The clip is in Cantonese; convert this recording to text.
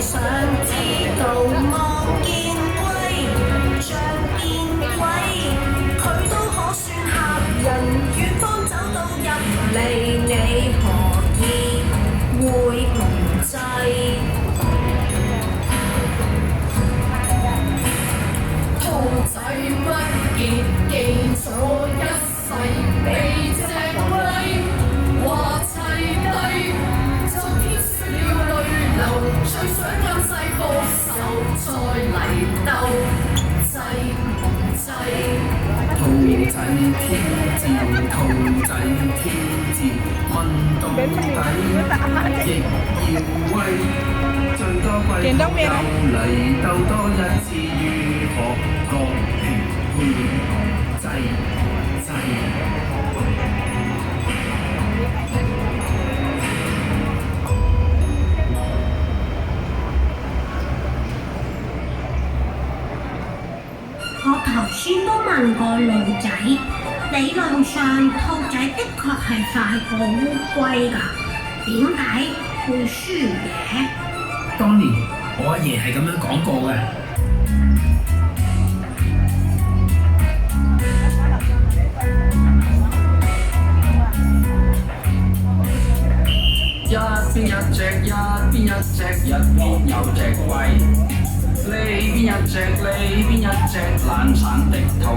想知道望見龜，像見鬼，佢都可算客人。遠方走到入嚟，你何以會唔制？兔仔不結記咗一世，被隻龜話砌低，就添出了淚流，最想有世復仇，再嚟鬥制唔制？兔仔挑戰，兔仔挑戰，問到底亦要威，最多龜兔又嚟鬥多一次，如何各平判制制？我頭先都問過路仔，理論上兔仔的確係快過烏龜㗎，點解會輸嘅？當年我阿爺係咁樣講過嘅。一邊一隻，一邊一隻，一邊有隻龜。呢邊一隻，呢邊一隻懶散的兔。